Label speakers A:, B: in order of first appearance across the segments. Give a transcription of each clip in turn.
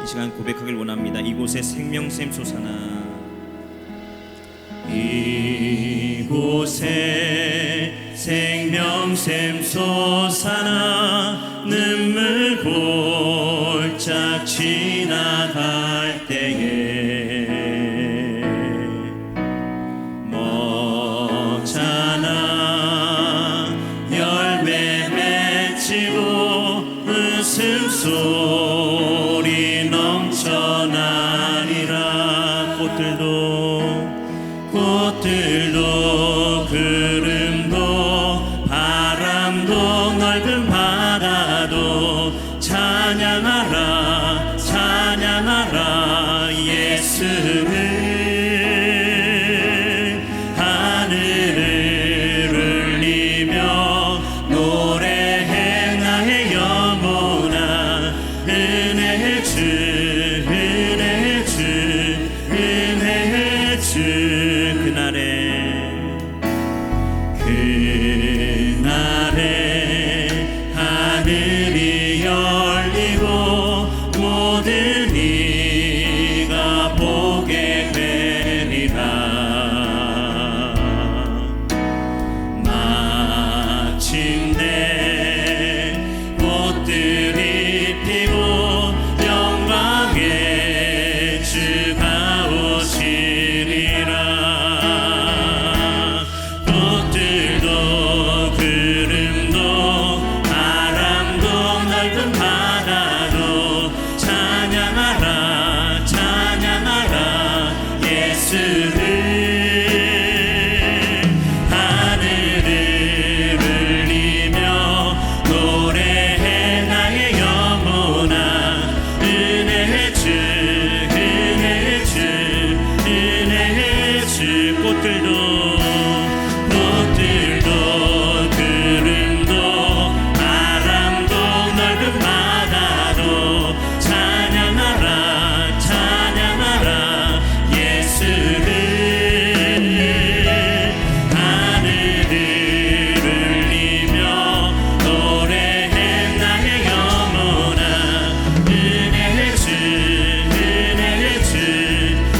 A: 시간 고백하길 원합니다. 이곳에 생명샘 솟아나, 이곳에 생명샘 솟아나 눈물 골짝 지나갈 때에 먹잖아 열매 맺히고 웃음소리 넘쳐나리라. 꽃들도 구름도 바람도 넓은 바다도 찬양하라 찬양하라 예수를. 하늘을 울리며 노래해 나의 영혼아. 은혜의 주 은혜의 주 은혜의 주. 그날에 하늘이 열리고 모든 이가 보게 되리라. 마침내 꽃들이 피고 영광의 주가 오시리라. 꽃들도 구름도 바람도 넓은 바다도 찬양하라 찬양하라 예수를. 하늘을 울리며 노래해 나의 영혼아. 은혜의 주 은혜의 주 은혜의 주. 꽃들도 구름도 바람도 넓은 바다도 찬양하라 찬양하라 예수를. 하늘을 울리며 노래해 나의 영혼아. 은혜의 주 은혜의 주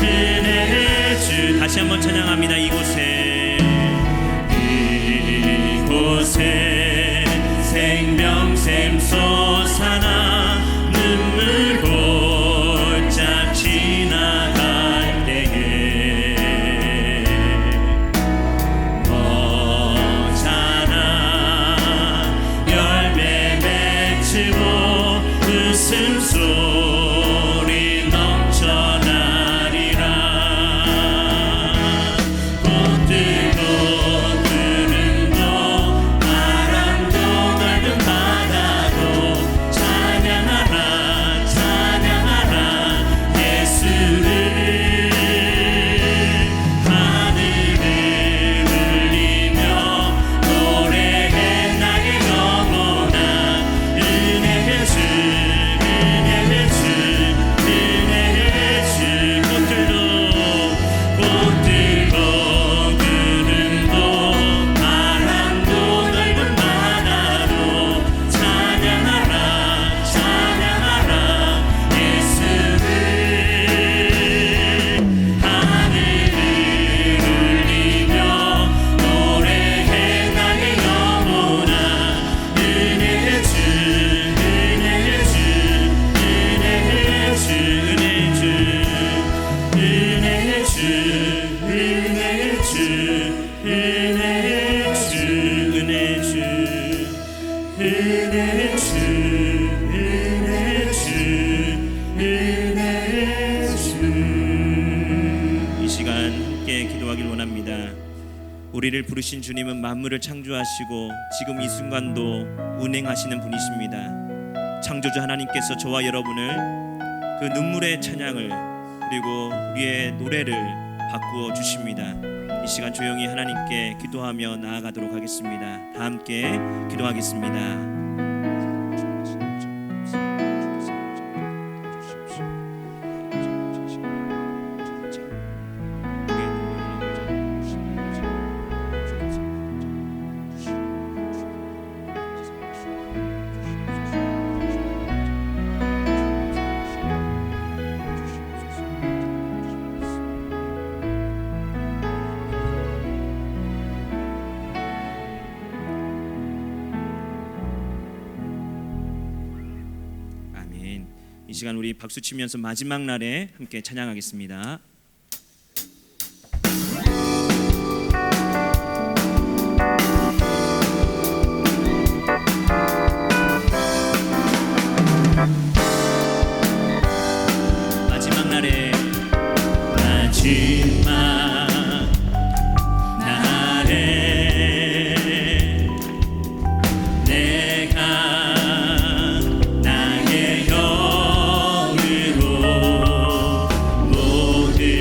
A: 은혜의 주. 다시 한번 찬양합니다. 이곳에 생명샘 솟아나 눈물 골짝 지나갈 때에 먹잖아 열매 맺히고 웃음소리 넘쳐나리라. 꽃들도 구름도 바람도 넓은 바다도 찬양하라 찬양하라 예수를. 하늘을 울리며 노래해 나의 영혼아. 은혜의 주 은혜의 주 은혜의 주. 꽃들도 구름도 바람도 넓은 바다도 찬양하라 찬양하라 예수를. 하늘을 울리며 노래해 나의 영혼아. 은혜의 주 은혜의 주 은혜의 주 은혜의 주 은혜의 주 은혜의 주 은혜의 주 은혜의 주 은혜의 주 은혜의 주 은혜의 주. 이 시간 함께 기도하길 원합니다. 우리를 부르신 주님은 만물을 창조하시고 지금 이 순간도 운행하시는 분이십니다. 창조주 하나님께서 저와 여러분을 그 눈물의 찬양을 그리고 우리의 노래를 바꾸어 주십니다. 이 시간 조용히 하나님께 기도하며 나아가도록 하겠습니다. 다 함께 기도하겠습니다. 시간 우리 박수 치면서 마지막 날에 함께 찬양하겠습니다. 마지막 날에
B: 모든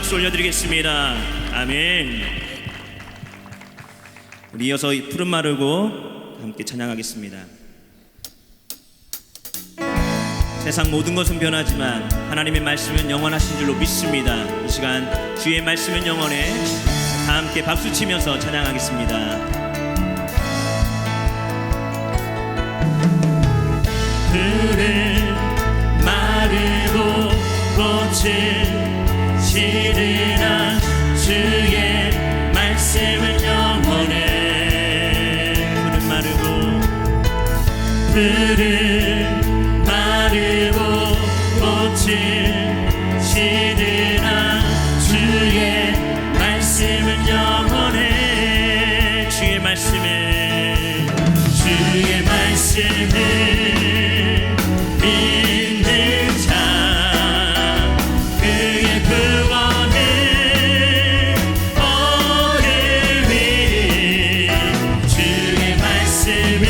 A: 박수 올려드리겠습니다. 아멘. 우리 이어서 이 푸른 마르고 함께 찬양하겠습니다. 세상 모든 것은 변하지만 하나님의 말씀은 영원하신 줄로 믿습니다. 이 시간 주의 말씀은 영원해. 다 함께 박수치면서 찬양하겠습니다. 푸른 마르고 꽃을 시드나 주의 말씀은 영원해. 푸른 마르고 푸른 마르고 꽃을 시드나 주의 말씀은 영원해. 주의 말씀에 주의 말씀에 믿는 자 그의 구원을 얻으리. 주의 말씀을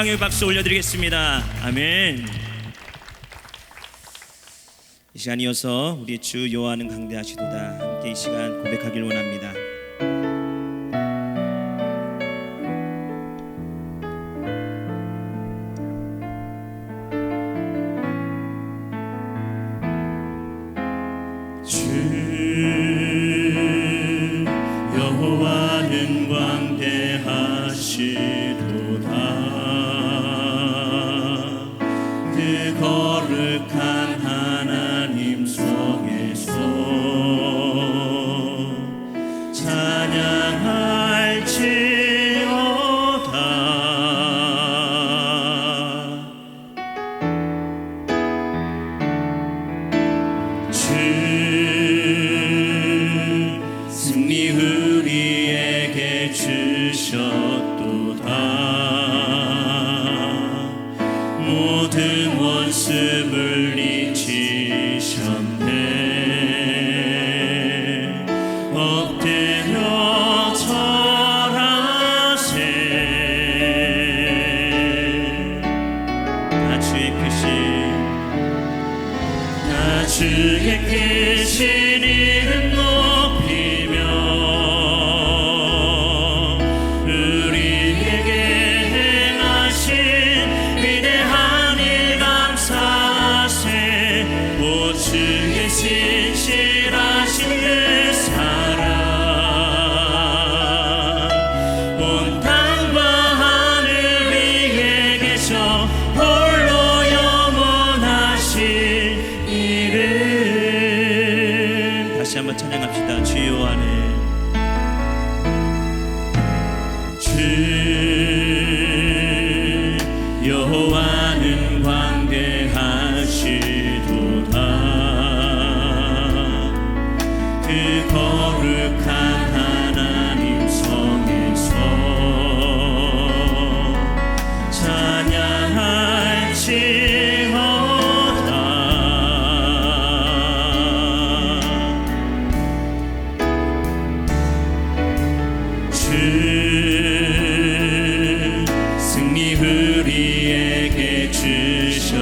A: 영광의 박수 올려드리겠습니다. 아멘. 이 시간 이어서 우리 주 여호와는 강대하시도다 함께 이 시간 고백하길 원합니다.
B: 주 여호와는 광대하시도다 그 거룩한 하나님 성에서 찬양할지어다 주 승리 우리에게 주셨도다 모든 원수 물리치셨네 엎드려 절하세
A: 다 주의
B: 크신 이름 높이며 우리에게 행하신 위대한 일 감사하세 오 주의 신실하신 그 사랑 온 땅과 하늘 위에 계셔 홀로 영원하신 이름
A: 다시 한번 찬양합시다. 주 여호와는
B: 주 여호와는 광대하시도다 그 거룩한 하나님 성에서 찬양할지어다 주 승리 우리에게 주셨네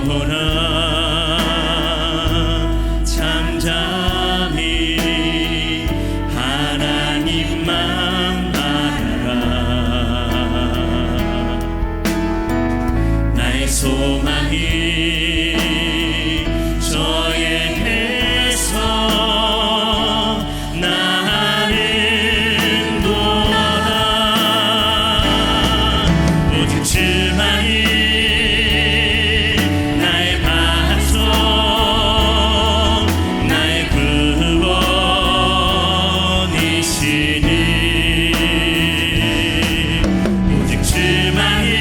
B: 영혼아 잠잠히 하나님만 바라라. 나의 소망이 저에게서 나는 도다. 오직 주만이 나의 반석, 나의 구원이시니. 오직 주만이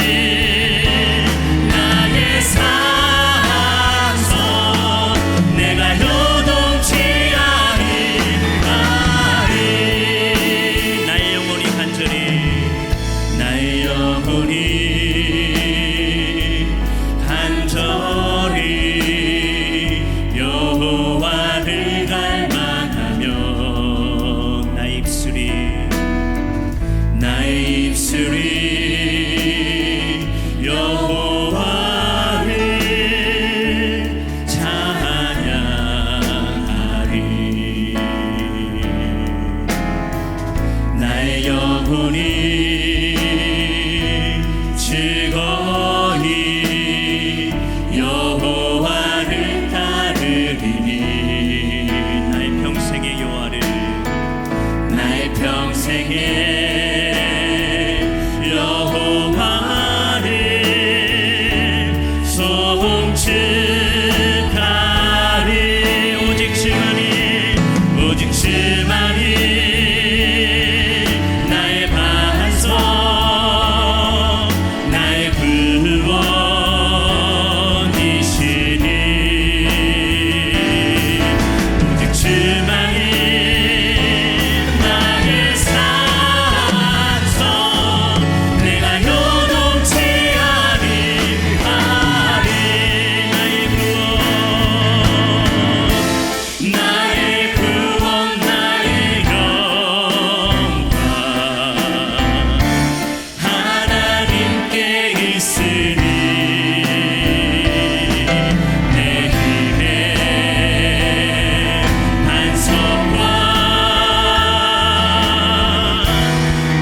B: 나의 산성, 내가 요동치 아니하리. 나의 영혼이 간절히, 나의 영혼이 간절히 여호와를 갈망하며 나의 입술이 여호와를 찬양하리. 나의 영혼이 즐거이 여호와를 따르리니.
A: 나의 평생의 여호와를,
B: 나의 평생에 여호와를 송축하리. 오직 주만이 나의 반석, 나의 구원이시니. 오직 주만이 나의 산성, 내가 요동치 아니하리. 나의 구원, 나의 영광 하나님께 있으니. 내 힘의 반석과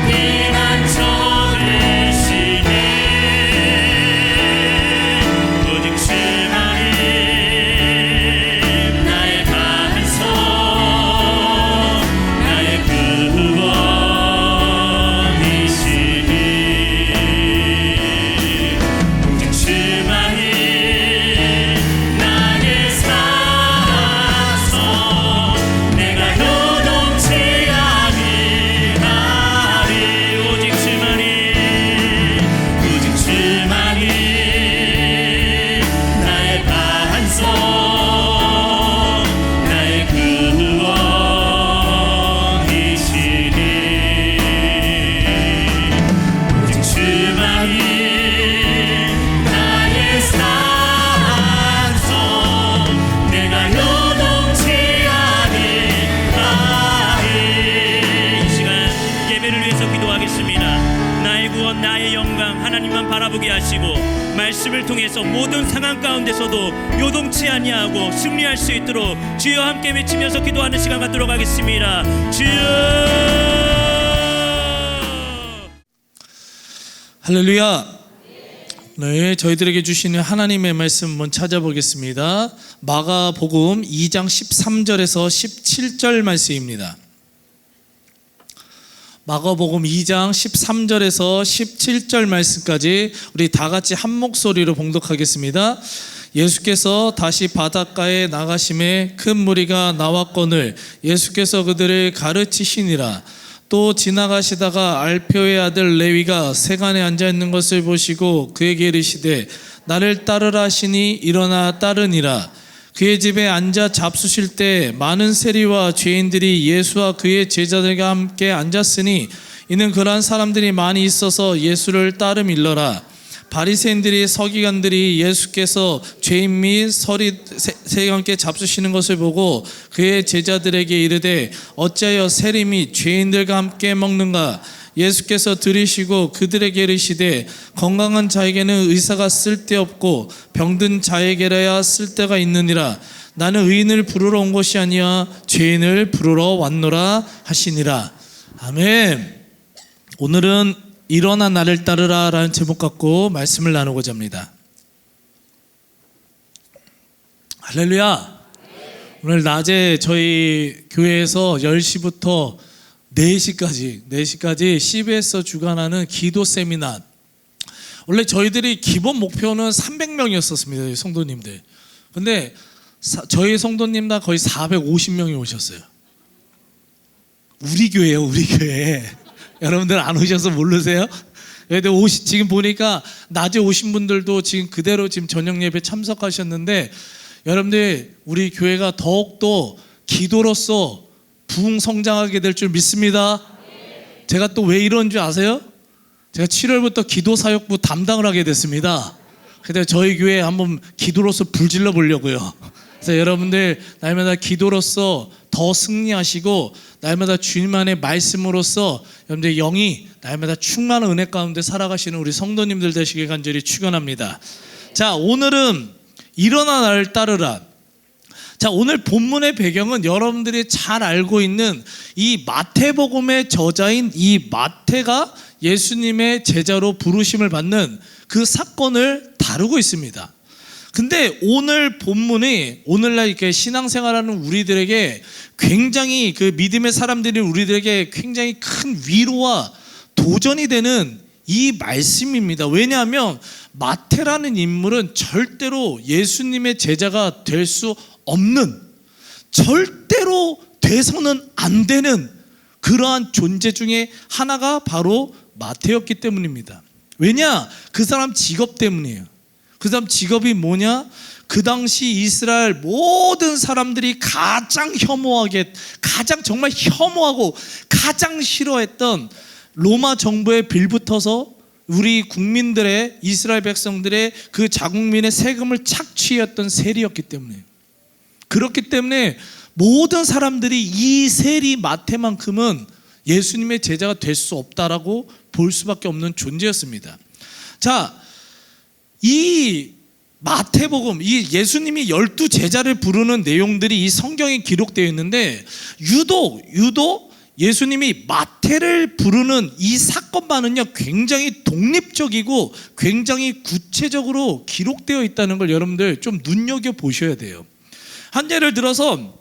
B: 피난처 되시니. 오직 주만이 나의 반석, 나의 구원이시니. 오직 주만이 나의 산성, 내가 요동치 아니하리. 오직 주만이 나의 반석, 나의 구원이시니. 오직 주만이 나의 산성, 내가 요동치 아니하리.
A: 이 시간 예배를 위해서 기도하겠습니다. 나의 구원, 나의 영광 하나님만 바라보게 하시고 말씀을 통해서 모든 상황 가운데서도 요동치 아니하고 승리할 수 있도록 주여 함께 외치면서 기도하는 시간 갖도록 하겠습니다. 주여.
C: 할렐루야. 네, 저희들에게 주시는 하나님의 말씀 한번 찾아보겠습니다. 마가복음 2장 13절에서 17절 말씀입니다. 마가복음 2장 13절에서 17절 말씀까지 우리 다 같이 한 목소리로 봉독하겠습니다. 예수께서 다시 바닷가에 나가심에 큰 무리가 나왔거늘 예수께서 그들을 가르치시니라. 또 지나가시다가 알페오의 아들 레위가 세간에 앉아 있는 것을 보시고 그에게 이르시되 나를 따르라 하시니 일어나 따르니라. 그의 집에 앉아 잡수실 때 많은 세리와 죄인들이 예수와 그의 제자들과 함께 앉았으니 이는 그러한 사람들이 많이 있어서 예수를 따름일러라. 바리새인들이 서기관들이 예수께서 죄인 및 세리와 함께 잡수시는 것을 보고 그의 제자들에게 이르되 어찌하여 세리 및 죄인들과 함께 먹는가. 예수께서 들으시고 그들에게 이르시되 건강한 자에게는 의사가 쓸데없고 병든 자에게라야 쓸데가 있느니라. 나는 의인을 부르러 온 것이 아니야 죄인을 부르러 왔노라 하시니라. 아멘. 오늘은 일어나 나를 따르라 라는 제목 갖고 말씀을 나누고자 합니다. 할렐루야. 오늘 낮에 저희 교회에서 10시부터 4시까지 CBS 주관하는 기도 세미나. 원래 저희들이 기본 목표는 300명이었었습니다. 성도님들. 근데 저희 성도님 다 거의 450명이 오셨어요. 우리 교회예요, 우리 교회. 여러분들 안 오셔서 모르세요? 근데 지금 보니까 낮에 오신 분들도 지금 그대로 지금 저녁 예배 참석하셨는데, 여러분들 우리 교회가 더욱더 기도로서 부흥 성장하게 될 줄 믿습니다. 제가 또 왜 이런 줄 아세요? 제가 7월부터 기도 사역부 담당을 하게 됐습니다. 그래서 저희 교회에 한번 기도로서 불질러 보려고요. 그래서 여러분들 날마다 기도로서 더 승리하시고, 날마다 주님 안의 말씀으로서 여러분들 영이 날마다 충만한 은혜 가운데 살아가시는 우리 성도님들 되시길 간절히 축원합니다. 자, 오늘은 일어나 나를 따르라. 자, 오늘 본문의 배경은 여러분들이 잘 알고 있는 이 마태복음의 저자인 이 마태가 예수님의 제자로 부르심을 받는 그 사건을 다루고 있습니다. 근데 오늘 본문이 오늘날 이렇게 신앙생활하는 우리들에게 굉장히, 그 믿음의 사람들이 우리들에게 굉장히 큰 위로와 도전이 되는 이 말씀입니다. 왜냐하면 마태라는 인물은 절대로 예수님의 제자가 될 수 없는, 절대로 돼서는 안 되는 그러한 존재 중에 하나가 바로 마태였기 때문입니다. 왜냐? 그 사람 직업 때문이에요. 그 사람 직업이 뭐냐? 그 당시 이스라엘 모든 사람들이 가장 정말 혐오하고 가장 싫어했던 로마 정부에 빌붙어서 우리 국민들의, 이스라엘 백성들의 그 자국민의 세금을 착취했던 세리였기 때문에, 그렇기 때문에 모든 사람들이 이 세리 마태만큼은 예수님의 제자가 될 수 없다라고 볼 수밖에 없는 존재였습니다. 자, 이 마태복음, 이 예수님이 12제자를 부르는 내용들이 이 성경에 기록되어 있는데, 유독 예수님이 마태를 부르는 이 사건만은요 굉장히 독립적이고 굉장히 구체적으로 기록되어 있다는 걸 여러분들 좀 눈여겨보셔야 돼요. 한 예를 들어서,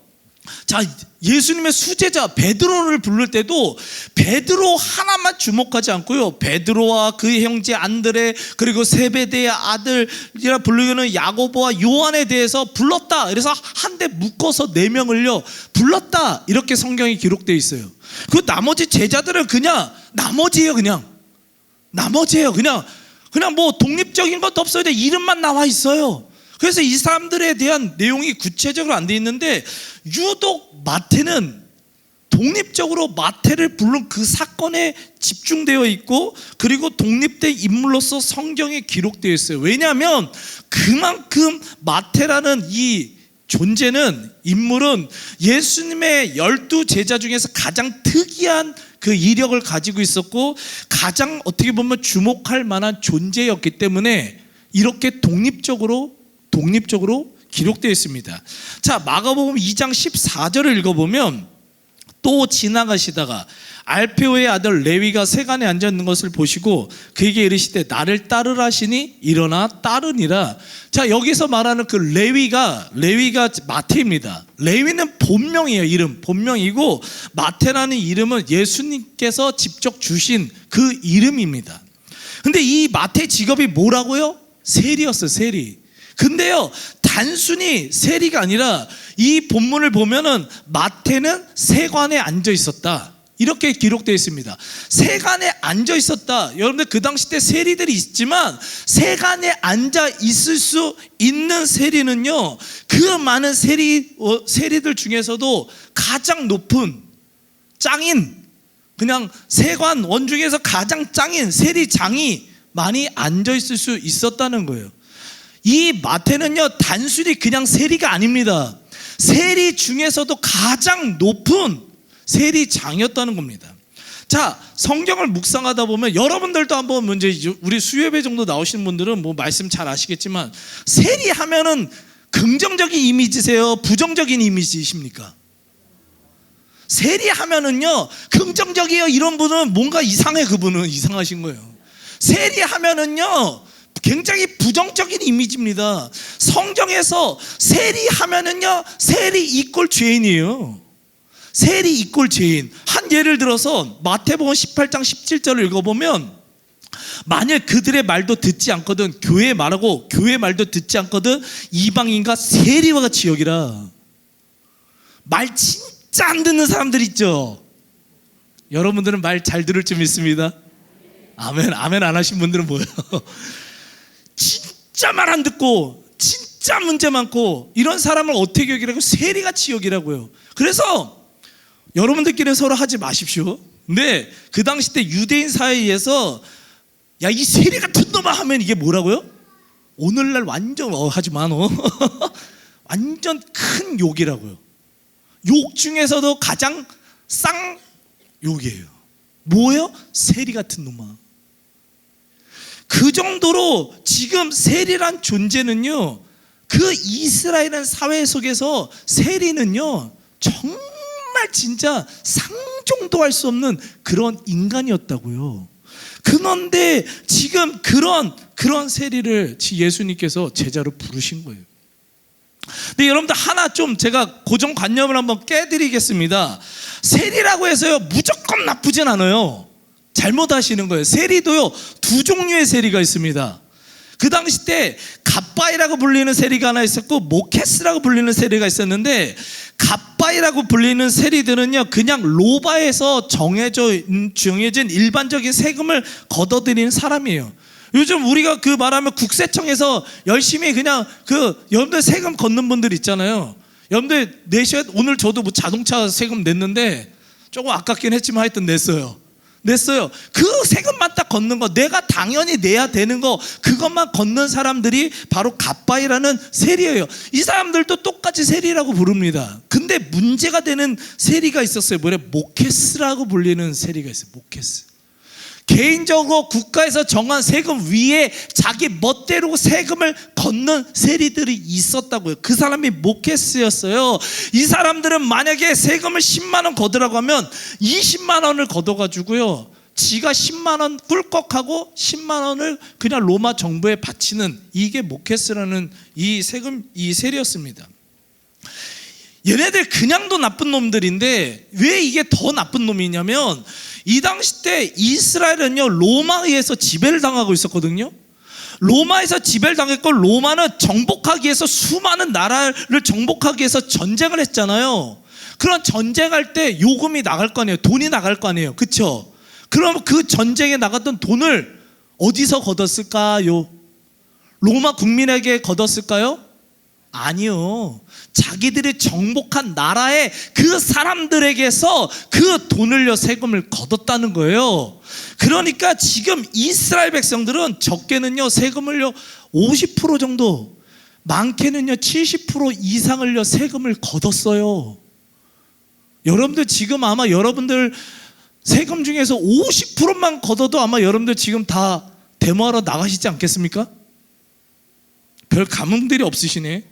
C: 자, 예수님의 수제자 베드로를 부를 때도 베드로 하나만 주목하지 않고요, 베드로와 그의 형제 안드레, 그리고 세베대의 아들이라 불리는 야고보와 요한에 대해서 불렀다. 그래서 한데 묶어서 4명을요 불렀다, 이렇게 성경이 기록되어 있어요. 그 나머지 제자들은 그냥 나머지예요. 그냥 뭐 독립적인 것도 없어요. 이름만 나와 있어요. 그래서 이 사람들에 대한 내용이 구체적으로 안 돼 있는데, 유독 마태는 독립적으로 마태를 부른 그 사건에 집중되어 있고, 그리고 독립된 인물로서 성경에 기록되어 있어요. 왜냐하면 그만큼 마태라는 이 존재는, 인물은 예수님의 12제자 중에서 가장 특이한 그 이력을 가지고 있었고, 가장 어떻게 보면 주목할 만한 존재였기 때문에 이렇게 독립적으로 기록되어 있습니다. 자, 마가복음 2장 14절을 읽어보면, 또 지나가시다가 알페오의 아들 레위가 세간에 앉아 있는 것을 보시고 그에게 이르시되 나를 따르라 하시니 일어나 따르니라. 자, 여기서 말하는 그 레위가 마태입니다. 레위는 본명이에요. 이름 본명이고, 마태라는 이름은 예수님께서 직접 주신 그 이름입니다. 근데 이 마태 직업이 뭐라고요? 세리였어요. 세리. 근데요, 단순히 세리가 아니라 이 본문을 보면은 마태는 세관에 앉아 있었다, 이렇게 기록되어 있습니다. 세관에 앉아 있었다. 여러분들 그 당시 때 세리들이 있지만, 세관에 앉아 있을 수 있는 세리는요, 그 많은 세리들 중에서도 가장 높은 짱인, 그냥 세관원 중에서 가장 짱인 세리장이 많이 앉아 있을 수 있었다는 거예요. 이 마태는요 단순히 그냥 세리가 아닙니다. 세리 중에서도 가장 높은 세리장이었다는 겁니다. 자, 성경을 묵상하다 보면 여러분들도 한번 문제, 우리 수요예배 정도 나오시는 분들은 뭐 말씀 잘 아시겠지만, 세리하면은 긍정적인 이미지세요, 부정적인 이미지이십니까? 세리하면은요 긍정적이에요. 이런 분은 뭔가 이상해. 그분은 이상하신 거예요. 세리하면은요 굉장히 부정적인 이미지입니다. 성경에서 세리하면은요, 세리 이꼴 죄인이에요. 세리 이꼴 죄인. 한 예를 들어서 마태복음 18장 17절을 읽어보면, 만일 그들의 말도 듣지 않거든, 교회 말하고 교회 말도 듣지 않거든 이방인과 세리와 같이 여기라. 말 진짜 안 듣는 사람들 있죠. 여러분들은 말 잘 들을 줄 믿습니다. 아멘. 아멘 안 하신 분들은 뭐예요? 진짜 말 안 듣고 진짜 문제 많고 이런 사람을 어떻게 여기라고? 세리같이 여기라고요. 그래서 여러분들끼리는 서로 하지 마십시오. 근데 그 당시 때 유대인 사이에서 야, 이 세리 같은 놈아 하면 이게 뭐라고요? 오늘날 완전 하지 마 너. 완전 큰 욕이라고요. 욕 중에서도 가장 쌍 욕이에요. 뭐예요? 세리 같은 놈아. 그 정도로 지금 세리란 존재는요, 그 이스라엘은 사회 속에서 세리는요 정말 진짜 상종도 할 수 없는 그런 인간이었다고요. 그런데 지금 그런 세리를 예수님께서 제자로 부르신 거예요. 근데 여러분들 하나 좀 제가 고정관념을 한번 깨드리겠습니다. 세리라고 해서요 무조건 나쁘진 않아요. 잘못하시는 거예요. 세리도요 두 종류의 세리가 있습니다. 그 당시 때 갓바이라고 불리는 세리가 하나 있었고 모케스라고 불리는 세리가 있었는데, 갓바이라고 불리는 세리들은요 그냥 로바에서 정해진 일반적인 세금을 걷어들이는 사람이에요. 요즘 우리가 그 말하면 국세청에서 열심히 그냥 여러분들 세금 걷는 분들 있잖아요. 여러분들 내셔야, 오늘 저도 뭐 자동차 세금 냈는데 조금 아깝긴 했지만 하여튼 냈어요. 그 세금만 딱 걷는 거, 내가 당연히 내야 되는 거, 그것만 걷는 사람들이 바로 갓바이라는 세리예요. 이 사람들도 똑같이 세리라고 부릅니다. 근데 문제가 되는 세리가 있었어요. 모케스라고 불리는 세리가 있어요. 모케스. 개인적으로 국가에서 정한 세금 위에 자기 멋대로 세금을 걷는 세리들이 있었다고요. 그 사람이 모케스였어요. 이 사람들은 만약에 세금을 10만 원 걷으라고 하면 20만 원을 걷어가지고요, 지가 10만 원 꿀꺽하고 10만 원을 그냥 로마 정부에 바치는, 이게 모케스라는 이 세리였습니다. 얘네들 그냥도 나쁜 놈들인데 왜 이게 더 나쁜 놈이냐면, 이 당시 때 이스라엘은요 로마에 의해서 지배를 당하고 있었거든요. 로마에서 지배를 당했고, 로마는 정복하기 위해서 수많은 나라를 정복하기 위해서 전쟁을 했잖아요. 그런 전쟁할 때 요금이 나갈 거 아니에요. 돈이 나갈 거 아니에요. 그쵸? 그럼 그 전쟁에 나갔던 돈을 어디서 걷었을까요? 로마 국민에게 걷었을까요? 아니요. 자기들이 정복한 나라의 그 사람들에게서 그 돈을요 세금을 걷었다는 거예요. 그러니까 지금 이스라엘 백성들은 적게는요 세금을요 50% 정도, 많게는요 70% 이상을요 세금을 걷었어요. 여러분들 지금 아마 여러분들 세금 중에서 50%만 걷어도 아마 여러분들 지금 다 데모하러 나가시지 않겠습니까? 별 감흥들이 없으시네.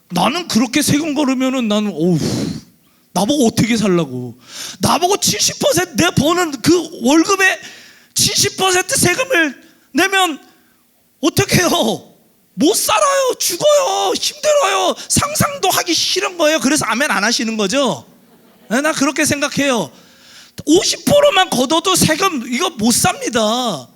C: 나는 그렇게 세금 걸으면은 나는 나보고 어떻게 살라고. 나보고 70% 내 버는 그 월급의 70% 세금을 내면 어떻게 해요? 못 살아요. 죽어요. 힘들어요. 상상도 하기 싫은 거예요. 그래서 아멘 안 하시는 거죠? 네, 나 그렇게 생각해요. 50%만 걷어도 세금 이거 못 삽니다.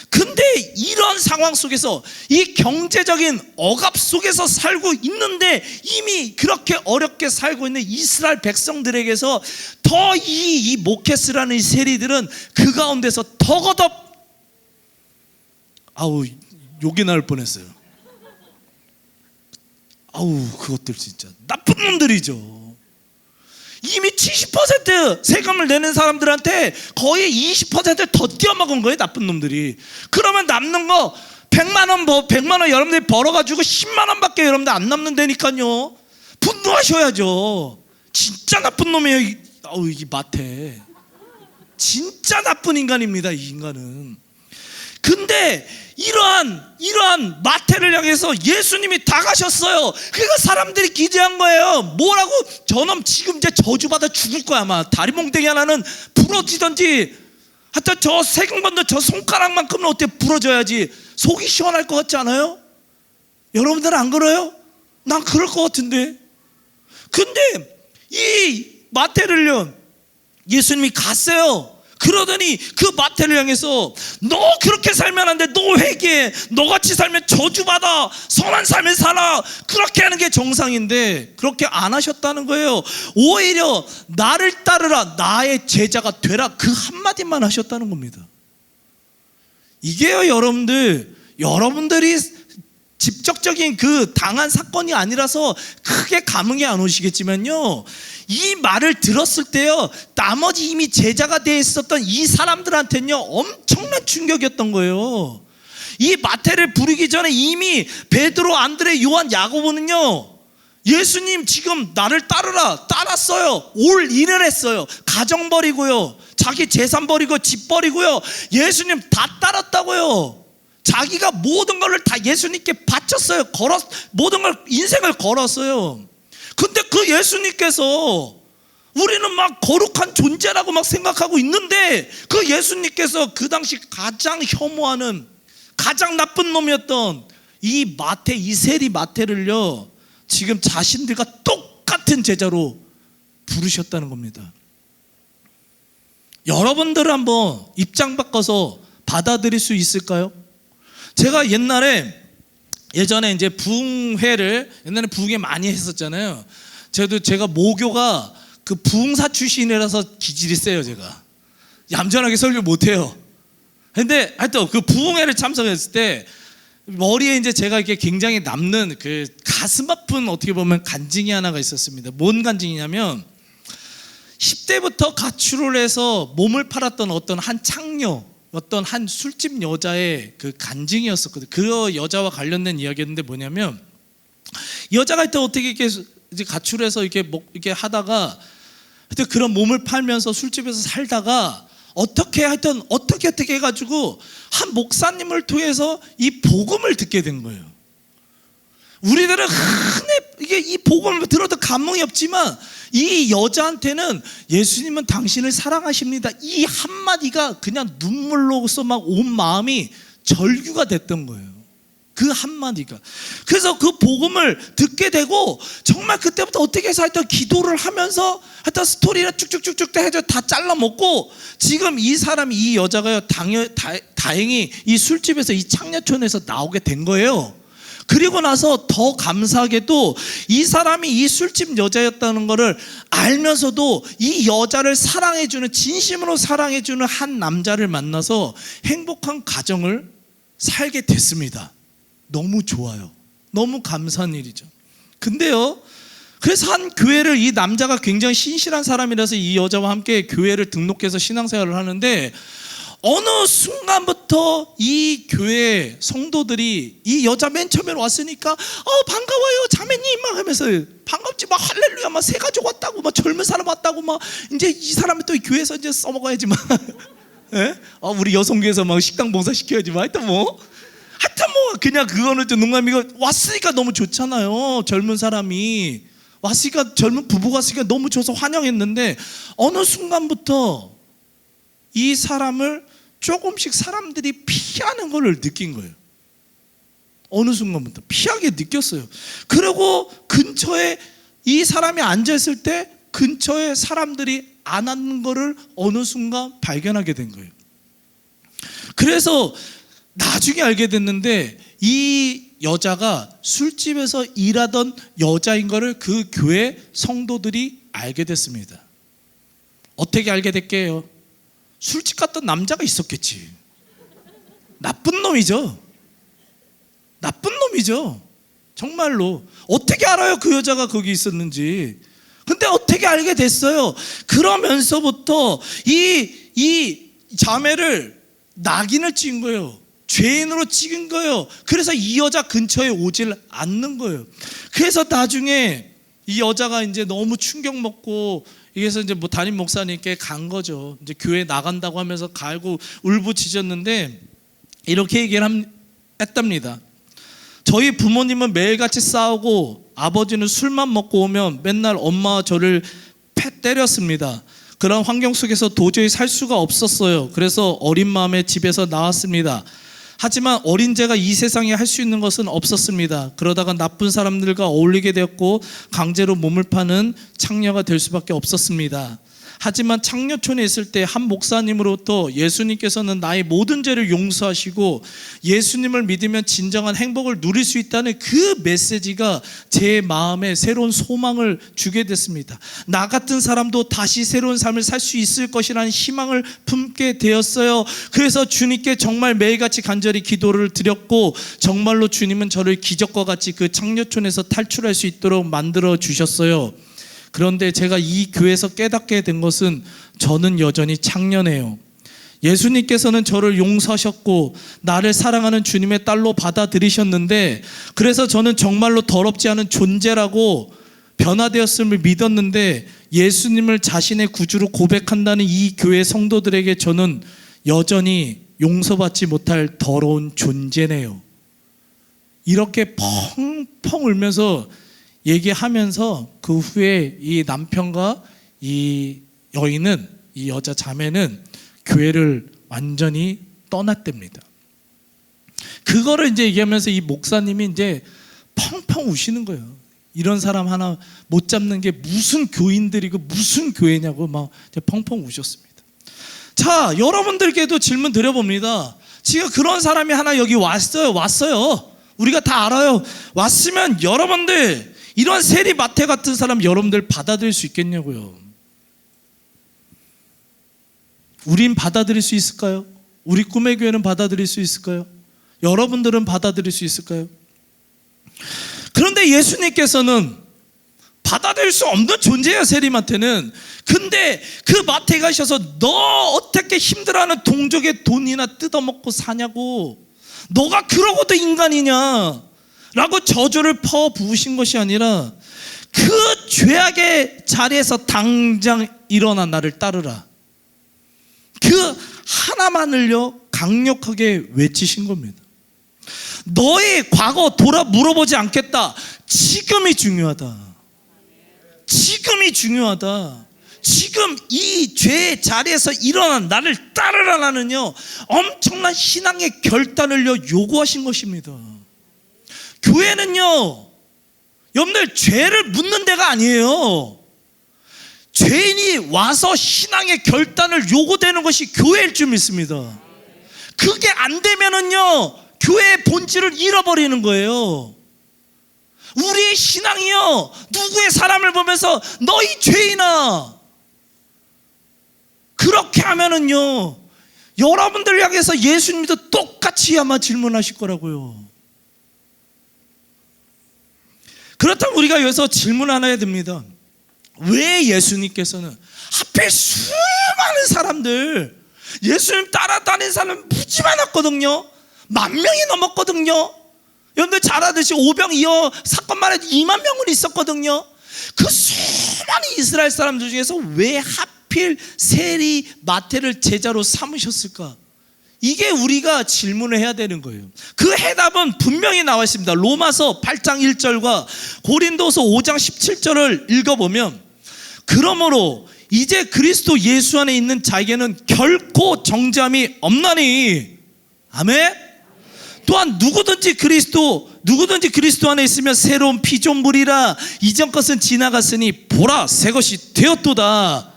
C: 근데 이런 상황 속에서, 이 경제적인 억압 속에서 살고 있는데, 이미 그렇게 어렵게 살고 있는 이스라엘 백성들에게서 더 이 모케스라는 이 세리들은 그 가운데서 더 걷어 욕이 나올 뻔했어요. 그것들 진짜 나쁜 놈들이죠. 이미 70% 세금을 내는 사람들한테 거의 20%를 더 띄어먹은 거예요, 나쁜 놈들이. 그러면 남는 거 100만 원 여러분들이 벌어가지고 10만 원밖에 여러분들 안 남는다니까요. 분노하셔야죠. 진짜 나쁜 놈이에요. 이 마태. 진짜 나쁜 인간입니다, 이 인간은. 근데 이러한 마태를 향해서 예수님이 다가셨어요. 그러니까 사람들이 기대한 거예요. 뭐라고? 저놈 지금 이제 저주받아 죽을 거야. 아마 다리 몽둥이 하나는 부러지던지, 하여튼 저 세경반도 저 손가락만큼은 어떻게 부러져야지 속이 시원할 것 같지 않아요? 여러분들은 안 그래요? 난 그럴 것 같은데. 근데 이 마태를요, 예수님이 갔어요. 그러더니 그 마태를 향해서 너 그렇게 살면 안 돼. 너 회개해. 너같이 살면 저주받아. 선한 삶을 살아. 그렇게 하는 게 정상인데 그렇게 안 하셨다는 거예요. 오히려 나를 따르라, 나의 제자가 되라, 그 한마디만 하셨다는 겁니다. 이게요, 여러분들이 직접적인 그 당한 사건이 아니라서 크게 감흥이 안 오시겠지만요, 이 말을 들었을 때요, 나머지 이미 제자가 되어 있었던 이 사람들한테는요 엄청난 충격이었던 거예요. 이 마태를 부르기 전에 이미 베드로, 안드레, 요한, 야고보는요 예수님 지금 나를 따르라, 따랐어요. 올 일을 했어요. 가정 버리고요, 자기 재산 버리고 집 버리고요, 예수님 다 따랐다고요. 자기가 모든 걸 다 예수님께 바쳤어요. 모든 걸, 인생을 걸었어요. 근데 그 예수님께서, 우리는 막 거룩한 존재라고 막 생각하고 있는데, 그 예수님께서 그 당시 가장 혐오하는, 가장 나쁜 놈이었던 이 마태, 이 세리 마태를요 지금 자신들과 똑같은 제자로 부르셨다는 겁니다. 여러분들은 한번 입장 바꿔서 받아들일 수 있을까요? 제가 예전에 이제 부흥회를 옛날에 부흥회 많이 했었잖아요. 제가 모교가 그 부흥사 출신이라서 기질이 세요. 제가 얌전하게 설교 못해요. 근데 하여튼 그 부흥회를 참석했을 때 머리에 이제 제가 이렇게 굉장히 남는 그 가슴 아픈, 어떻게 보면 간증이 하나가 있었습니다. 뭔 간증이냐면 10대부터 가출을 해서 몸을 팔았던 어떤 한 창녀, 어떤 한 술집 여자의 그 간증이었었거든요. 그 여자와 관련된 이야기였는데 뭐냐면, 여자가 하여튼 어떻게 이렇게 이제 가출해서 이렇게 하다가 하여튼 그런 몸을 팔면서 술집에서 살다가 어떻게 해가지고 한 목사님을 통해서 이 복음을 듣게 된 거예요. 우리들은 이게 이 복음을 들어도 감흥이 없지만 이 여자한테는 예수님은 당신을 사랑하십니다, 이 한마디가 그냥 눈물로서 막 온 마음이 절규가 됐던 거예요. 그 한마디가. 그래서 그 복음을 듣게 되고, 정말 그때부터 어떻게 해서 하여튼 기도를 하면서 하여튼 스토리를 쭉쭉쭉쭉 해서 다 잘라 먹고, 지금 이 사람이, 이 여자가요 다행히 이 술집에서, 이 창녀촌에서 나오게 된 거예요. 그리고 나서 더 감사하게도 이 사람이 이 술집 여자였다는 것을 알면서도 이 여자를 사랑해주는, 진심으로 사랑해주는 한 남자를 만나서 행복한 가정을 살게 됐습니다. 너무 좋아요. 너무 감사한 일이죠. 근데요, 그래서 한 교회를, 이 남자가 굉장히 신실한 사람이라서 이 여자와 함께 교회를 등록해서 신앙생활을 하는데, 어느 순간부터 이 교회 성도들이 이 여자 맨 처음에 왔으니까 반가워요 자매님 막 하면서, 반갑지 막 할렐루야 막 새 가족 왔다고, 막 젊은 사람 왔다고, 막 이제 이 사람이 또 교회에서 이제 써먹어야지 막 예? 우리 여성교회에서 막 식당 봉사 시켜야지 막 하여튼 뭐 그냥 그거는 좀 농담이고, 왔으니까 너무 좋잖아요. 젊은 사람이 왔으니까, 젊은 부부가 왔으니까 너무 좋아서 환영했는데, 어느 순간부터 이 사람을 조금씩 사람들이 피하는 걸 느낀 거예요. 어느 순간부터 피하게 느꼈어요. 그리고 근처에 이 사람이 앉아있을 때 근처에 사람들이 안 앉는 거를 어느 순간 발견하게 된 거예요. 그래서 나중에 알게 됐는데, 이 여자가 술집에서 일하던 여자인 거를 그 교회 성도들이 알게 됐습니다. 어떻게 알게 됐게요? 술집 갔던 남자가 있었겠지. 나쁜 놈이죠. 정말로. 어떻게 알아요 그 여자가 거기 있었는지. 근데 어떻게 알게 됐어요? 그러면서부터 이 자매를 낙인을 찍은 거예요. 죄인으로 찍은 거예요. 그래서 이 여자 근처에 오질 않는 거예요. 그래서 나중에 이 여자가 이제 너무 충격 먹고 이게서 이제 뭐 담임 목사님께 간 거죠. 이제 교회 나간다고 하면서 갈고 울부짖었는데 이렇게 얘기를 했답니다. 저희 부모님은 매일같이 싸우고 아버지는 술만 먹고 오면 맨날 엄마와 저를 패 때렸습니다. 그런 환경 속에서 도저히 살 수가 없었어요. 그래서 어린 마음에 집에서 나왔습니다. 하지만 어린 제가 이 세상에 할 수 있는 것은 없었습니다. 그러다가 나쁜 사람들과 어울리게 되었고 강제로 몸을 파는 창녀가 될 수밖에 없었습니다. 하지만 창녀촌에 있을 때 한 목사님으로부터 예수님께서는 나의 모든 죄를 용서하시고 예수님을 믿으면 진정한 행복을 누릴 수 있다는 그 메시지가 제 마음에 새로운 소망을 주게 됐습니다. 나 같은 사람도 다시 새로운 삶을 살 수 있을 것이라는 희망을 품게 되었어요. 그래서 주님께 정말 매일같이 간절히 기도를 드렸고 정말로 주님은 저를 기적과 같이 그 창녀촌에서 탈출할 수 있도록 만들어 주셨어요. 그런데 제가 이 교회에서 깨닫게 된 것은 저는 여전히 창녀네요. 예수님께서는 저를 용서하셨고 나를 사랑하는 주님의 딸로 받아들이셨는데 그래서 저는 정말로 더럽지 않은 존재라고 변화되었음을 믿었는데 예수님을 자신의 구주로 고백한다는 이 교회 성도들에게 저는 여전히 용서받지 못할 더러운 존재네요. 이렇게 펑펑 울면서 얘기하면서 그 후에 이 남편과 이 여인은, 이 여자 자매는 교회를 완전히 떠났답니다. 그거를 이제 얘기하면서 이 목사님이 이제 펑펑 우시는 거예요. 이런 사람 하나 못 잡는 게 무슨 교인들이고 무슨 교회냐고 막 이제 펑펑 우셨습니다. 자, 여러분들께도 질문 드려봅니다. 지금 그런 사람이 하나 여기 왔어요. 우리가 다 알아요. 왔으면 여러분들 이런 세리 마태 같은 사람 여러분들 받아들일 수 있겠냐고요. 우린 받아들일 수 있을까요? 우리 꿈의 교회는 받아들일 수 있을까요? 여러분들은 받아들일 수 있을까요? 그런데 예수님께서는 받아들일 수 없는 존재야, 세리마태는. 근데 그 마태에 가셔서 너 어떻게 힘들어하는 동족의 돈이나 뜯어먹고 사냐고, 너가 그러고도 인간이냐 라고 저주를 퍼부으신 것이 아니라 그 죄악의 자리에서 당장 일어나 나를 따르라, 그 하나만을요 강력하게 외치신 겁니다. 너의 과거 돌아 물어보지 않겠다. 지금이 중요하다. 지금이 중요하다. 지금 이 죄의 자리에서 일어나 나를 따르라라는요 엄청난 신앙의 결단을요 요구하신 것입니다. 교회는요 여러분들 죄를 묻는 데가 아니에요. 죄인이 와서 신앙의 결단을 요구되는 것이 교회일 줄 믿습니다. 그게 안 되면은요 교회의 본질을 잃어버리는 거예요. 우리의 신앙이요 누구의 사람을 보면서 너희 죄인아 그렇게 하면은요 여러분들 향해서 예수님도 똑같이 아마 질문하실 거라고요. 그렇다면 우리가 여기서 질문 하나 해야 됩니다. 왜 예수님께서는 하필 수많은 사람들, 예수님 따라다니는 사람 무지 많았거든요. 10,000명이 넘었거든요. 여러분들 잘 아듯이 오병이어 사건만 해도 20,000명은 있었거든요. 그 수많은 이스라엘 사람들 중에서 왜 하필 세리 마태를 제자로 삼으셨을까? 이게 우리가 질문을 해야 되는 거예요. 그 해답은 분명히 나와 있습니다. 로마서 8장 1절과 고린도서 5장 17절을 읽어보면, 그러므로 이제 그리스도 예수 안에 있는 자에게는 결코 정죄함이 없나니, 아멘. 또한 누구든지 그리스도 안에 있으면 새로운 피조물이라, 이전 것은 지나갔으니 보라 새 것이 되었도다.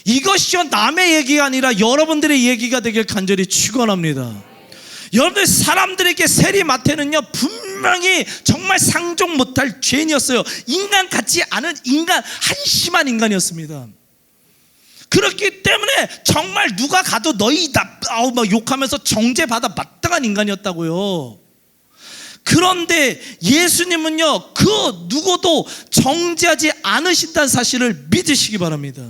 C: 이것이요 남의 얘기가 아니라 여러분들의 얘기가 되길 간절히 축원합니다. 여러분들 사람들에게 세리 마태는요 분명히 정말 상종 못할 죄인이었어요. 인간 같지 않은 인간, 한심한 인간이었습니다. 그렇기 때문에 정말 누가 가도 너희 막 욕하면서 정죄받아 마땅한 인간이었다고요. 그런데 예수님은요 그 누구도 정죄하지 않으신다는 사실을 믿으시기 바랍니다.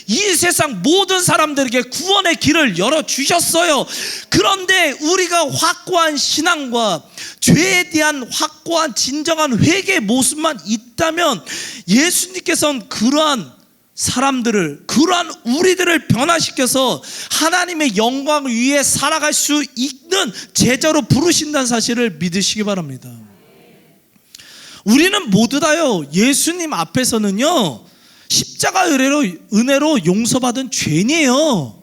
C: 이 세상 모든 사람들에게 구원의 길을 열어주셨어요. 그런데 우리가 확고한 신앙과 죄에 대한 확고한 진정한 회개의 모습만 있다면 예수님께서는 그러한 사람들을, 그러한 우리들을 변화시켜서 하나님의 영광 위에 살아갈 수 있는 제자로 부르신다는 사실을 믿으시기 바랍니다. 우리는 모두 다요, 예수님 앞에서는요, 십자가 은혜로 용서받은 죄인이에요.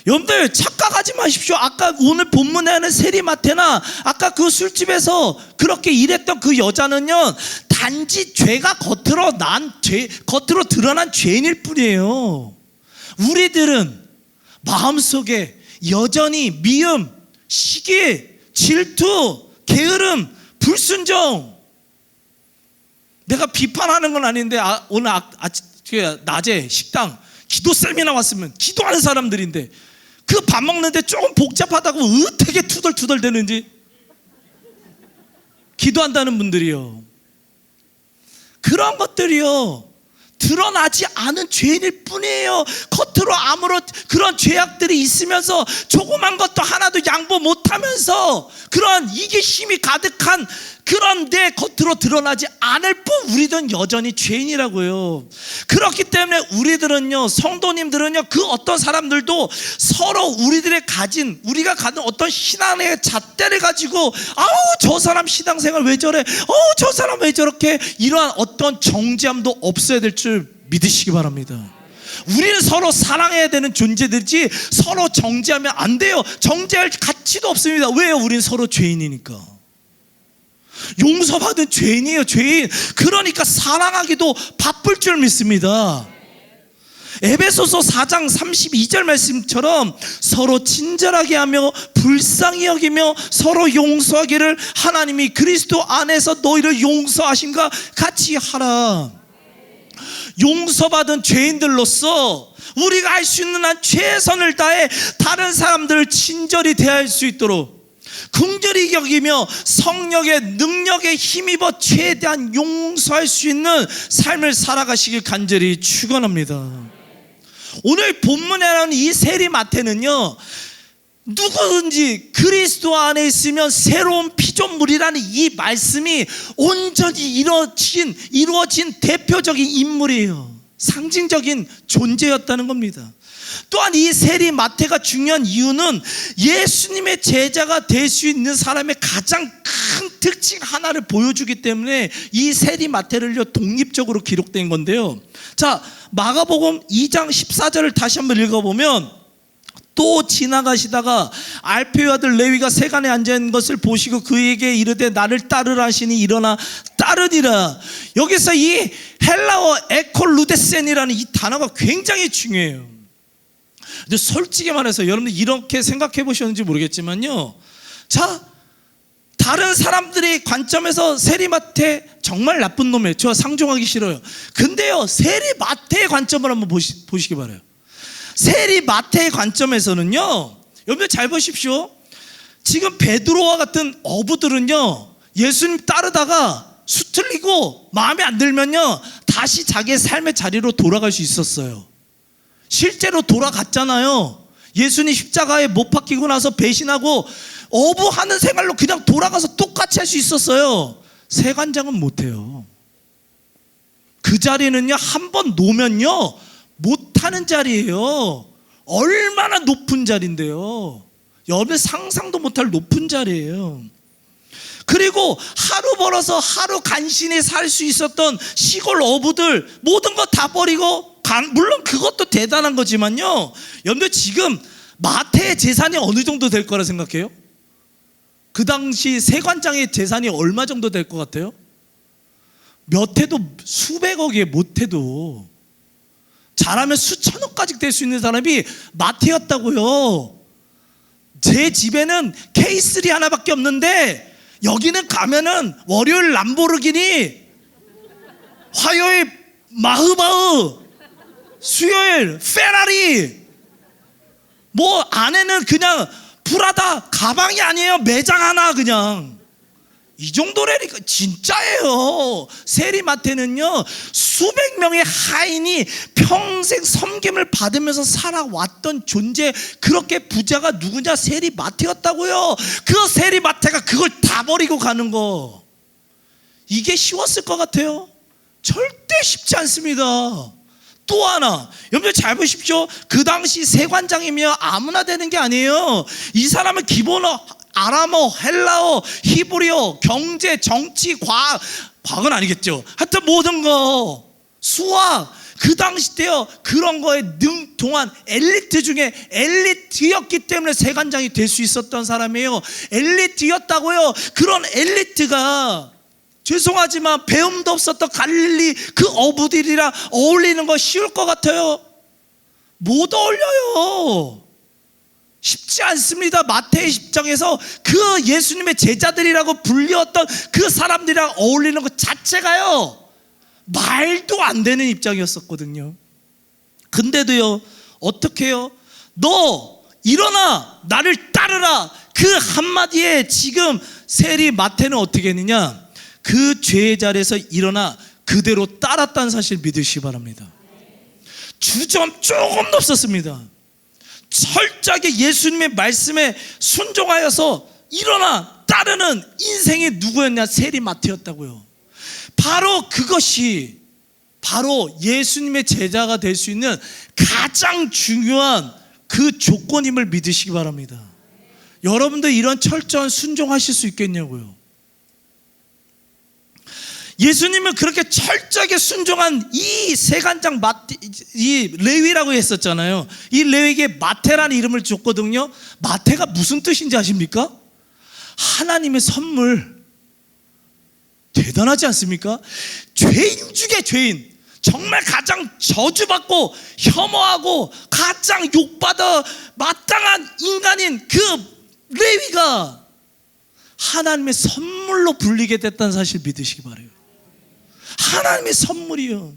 C: 여러분들 착각하지 마십시오. 아까 오늘 본문에 하는 세리마태나 아까 그 술집에서 그렇게 일했던 그 여자는요, 단지 죄가 겉으로 드러난 죄인일 뿐이에요. 우리들은 마음속에 여전히 미움, 시기, 질투, 게으름, 불순종. 내가 비판하는 건 아닌데 오늘 낮에 식당 기도 쌤이나 왔으면 기도하는 사람들인데 그 밥 먹는데 조금 복잡하다고 어떻게 투덜투덜 되는지, 기도한다는 분들이요, 그런 것들이요 드러나지 않은 죄인일 뿐이에요. 겉으로 아무런 그런 죄악들이 있으면서 조그만 것도 하나도 양보 못하면서 그런 이기심이 가득한 그런 데 겉으로 드러나지 않을 뿐 우리들은 여전히 죄인이라고요. 그렇기 때문에 우리들은요, 성도님들은요, 그 어떤 사람들도 서로 우리가 가진 어떤 신앙의 잣대를 가지고 아우 저 사람 신앙생활 왜 저래, 저 사람 왜 저렇게, 이러한 어떤 정죄함도 없어야 될 줄 믿으시기 바랍니다. 우리는 서로 사랑해야 되는 존재들이지 서로 정죄하면 안 돼요. 정죄할 가치도 없습니다. 왜요? 우리는 서로 죄인이니까. 용서받은 죄인이에요, 죄인. 그러니까 사랑하기도 바쁠 줄 믿습니다. 에베소서 4장 32절 말씀처럼 서로 친절하게 하며 불쌍히 여기며 서로 용서하기를 하나님이 그리스도 안에서 너희를 용서하심과 같이 하라. 용서받은 죄인들로서 우리가 할 수 있는 한 최선을 다해 다른 사람들을 친절히 대할 수 있도록 긍휼히 여기며 성령의 능력에 힘입어 최대한 용서할 수 있는 삶을 살아가시길 간절히 축원합니다. 오늘 본문에 나오는 이 세리마태는요, 누구든지 그리스도 안에 있으면 새로운 피조물이라는 이 말씀이 온전히 이루어진 대표적인 인물이에요. 상징적인 존재였다는 겁니다. 또한 이 세리마태가 중요한 이유는 예수님의 제자가 될 수 있는 사람의 가장 큰 특징 하나를 보여주기 때문에 이 세리마태를요 독립적으로 기록된 건데요. 자, 마가복음 2장 14절을 다시 한번 읽어보면, 또 지나가시다가 알페의 아들 레위가 세간에 앉아있는 것을 보시고 그에게 이르되 나를 따르라 하시니 일어나 따르니라. 여기서 이 헬라어 에콜루데센이라는 이 단어가 굉장히 중요해요. 근데 솔직히 말해서 여러분들 이렇게 생각해 보셨는지 모르겠지만요, 자, 다른 사람들의 관점에서 세리마태 정말 나쁜 놈이에요. 저 상종하기 싫어요. 근데요, 세리마태의 관점을 한번 보시기 바라요. 세리마태의 관점에서는요, 여러분들 잘 보십시오. 지금 베드로와 같은 어부들은요, 예수님 따르다가 수틀리고 마음에 안 들면요 다시 자기의 삶의 자리로 돌아갈 수 있었어요. 실제로 돌아갔잖아요. 예수님 십자가에 못 박히고 나서 배신하고 어부하는 생활로 그냥 돌아가서 똑같이 할 수 있었어요. 세관장은 못해요. 그 자리는요, 한 번 놓으면요 못하는 자리예요. 얼마나 높은 자리인데요. 여러분 상상도 못할 높은 자리예요. 그리고 하루 벌어서 하루 간신히 살 수 있었던 시골 어부들 모든 거 다 버리고, 물론 그것도 대단한 거지만요, 여러분들 지금 마태의 재산이 어느 정도 될 거라 생각해요? 그 당시 세관장의 재산이 얼마 정도 될 것 같아요? 몇 해도 수백억에 못해도 잘하면 수천억까지 될 수 있는 사람이 마태였다고요. 제 집에는 K3 하나밖에 없는데 여기는 가면은 월요일 람보르기니, 화요일 마흐바흐, 수요일 페라리, 뭐 안에는 그냥 프라다 가방이 아니에요. 매장 하나 그냥. 이 정도라니까. 진짜예요. 세리마태는요 수백 명의 하인이 평생 섬김을 받으면서 살아왔던 존재, 그렇게 부자가 누구냐? 세리마태였다고요. 그 세리마태가 그걸 다 버리고 가는 거, 이게 쉬웠을 것 같아요? 절대 쉽지 않습니다. 또 하나, 여러분 잘 보십시오. 그 당시 세관장이면 아무나 되는 게 아니에요. 이 사람은 기본어, 아람어, 헬라어, 히브리어, 경제, 정치, 과학은 아니겠죠. 하여튼 모든 거, 수학, 그 당시 때요 그런 거에 능통한 엘리트 중에 엘리트였기 때문에 세관장이 될 수 있었던 사람이에요. 엘리트였다고요. 그런 엘리트가 죄송하지만 배움도 없었던 갈릴리 그 어부들이랑 어울리는 거 쉬울 것 같아요? 못 어울려요. 쉽지 않습니다. 마태의 10장에서 그 예수님의 제자들이라고 불리웠던 그 사람들이랑 어울리는 것 자체가요 말도 안 되는 입장이었었거든요. 근데도요 어떻게 해요? 너 일어나 나를 따르라 그 한마디에 지금 세리 마태는 어떻게 했느냐, 그 죄의 자리에서 일어나 그대로 따랐다는 사실 믿으시기 바랍니다. 주점 조금도 없었습니다. 철저하게 예수님의 말씀에 순종하여서 일어나 따르는 인생이 누구였냐? 세리 마태였다고요. 바로 그것이 바로 예수님의 제자가 될 수 있는 가장 중요한 그 조건임을 믿으시기 바랍니다. 여러분들 이런 철저한 순종하실 수 있겠냐고요. 예수님은 그렇게 철저하게 순종한 이 세관장 이 레위라고 했었잖아요. 이 레위에게 마태라는 이름을 줬거든요. 마태가 무슨 뜻인지 아십니까? 하나님의 선물. 대단하지 않습니까? 죄인 중에 죄인, 정말 가장 저주받고 혐오하고 가장 욕받아 마땅한 인간인 그 레위가 하나님의 선물로 불리게 됐다는 사실 믿으시기 바라요. 하나님의 선물이요.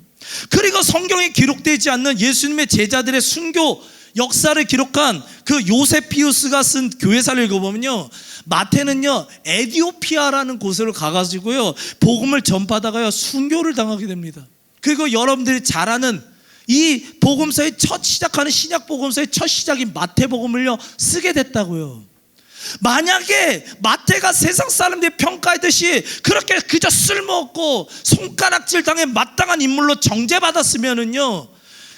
C: 그리고 성경에 기록되지 않는 예수님의 제자들의 순교 역사를 기록한 그 요세피우스가 쓴 교회사를 읽어보면요, 마태는요 에디오피아라는 곳을 가가지고요 복음을 전파하다가요 순교를 당하게 됩니다. 그리고 여러분들이 잘 아는 이 복음서의 첫 시작하는 신약 복음서의 첫 시작인 마태복음을요 쓰게 됐다고요. 만약에 마태가 세상 사람들이 평가하듯이 그렇게 그저 쓸모없고 손가락질 당해 마땅한 인물로 정죄받았으면은요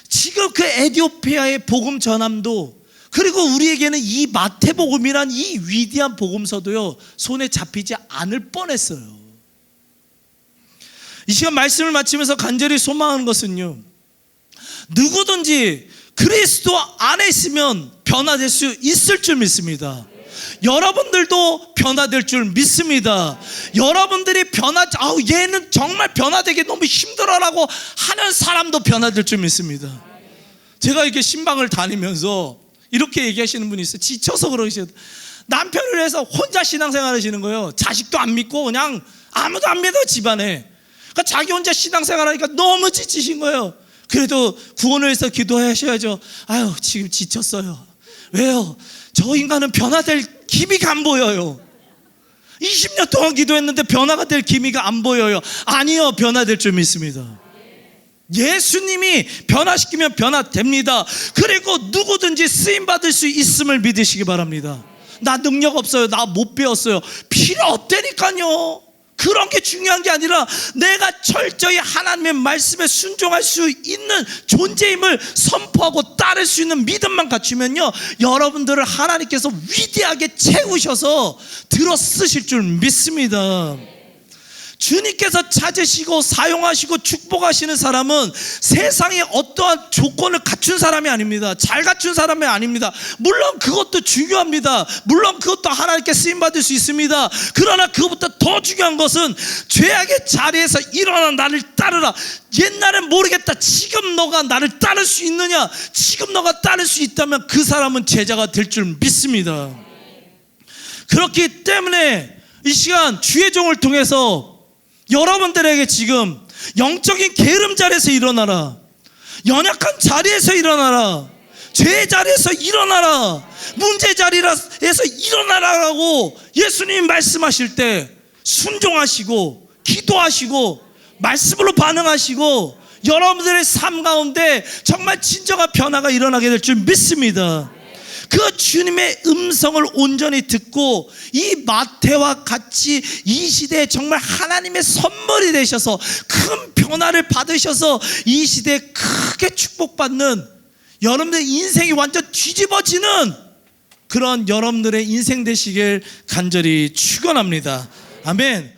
C: 지금 그 에디오피아의 복음 전함도, 그리고 우리에게는 이 마태복음이란 이 위대한 복음서도요 손에 잡히지 않을 뻔했어요. 이 시간 말씀을 마치면서 간절히 소망하는 것은요, 누구든지 그리스도 안에 있으면 변화될 수 있을 줄 믿습니다. 여러분들도 변화될 줄 믿습니다. 여러분들이 얘는 정말 변화되기 너무 힘들어라고 하는 사람도 변화될 줄 믿습니다. 제가 이렇게 신방을 다니면서 이렇게 얘기하시는 분이 있어요. 지쳐서 그러셔도 남편을 위해서 혼자 신앙생활 하시는 거예요. 자식도 안 믿고 그냥 아무도 안 믿어 집안에. 그러니까 자기 혼자 신앙생활 하니까 너무 지치신 거예요. 그래도 구원을 위해서 기도하셔야죠. 아유 지금 지쳤어요. 왜요? 저 인간은 변화될 기미가 안 보여요. 20년 동안 기도했는데 변화가 될 기미가 안 보여요. 아니요, 변화될 줄 믿습니다. 예수님이 변화시키면 변화됩니다. 그리고 누구든지 쓰임받을 수 있음을 믿으시기 바랍니다. 나 능력 없어요, 나 못 배웠어요, 필요 없다니까요. 그런 게 중요한 게 아니라 내가 철저히 하나님의 말씀에 순종할 수 있는 존재임을 선포하고 따를 수 있는 믿음만 갖추면요 여러분들을 하나님께서 위대하게 채우셔서 들어 쓰실 줄 믿습니다. 주님께서 찾으시고 사용하시고 축복하시는 사람은 세상에 어떠한 조건을 갖춘 사람이 아닙니다. 잘 갖춘 사람이 아닙니다. 물론 그것도 중요합니다. 물론 그것도 하나님께 쓰임받을 수 있습니다. 그러나 그것보다 더 중요한 것은 죄악의 자리에서 일어나 나를 따르라. 옛날엔 모르겠다, 지금 너가 나를 따를 수 있느냐? 지금 너가 따를 수 있다면 그 사람은 제자가 될 줄 믿습니다. 그렇기 때문에 이 시간 주의 종을 통해서 여러분들에게 지금 영적인 게으름 자리에서 일어나라, 연약한 자리에서 일어나라, 죄의 자리에서 일어나라, 문제 자리에서 일어나라라고 예수님이 말씀하실 때 순종하시고 기도하시고 말씀으로 반응하시고 여러분들의 삶 가운데 정말 진정한 변화가 일어나게 될 줄 믿습니다. 그 주님의 음성을 온전히 듣고 이 마태와 같이 이 시대에 정말 하나님의 선물이 되셔서 큰 변화를 받으셔서 이 시대에 크게 축복받는, 여러분들의 인생이 완전 뒤집어지는 그런 여러분들의 인생 되시길 간절히 축원합니다. 아멘.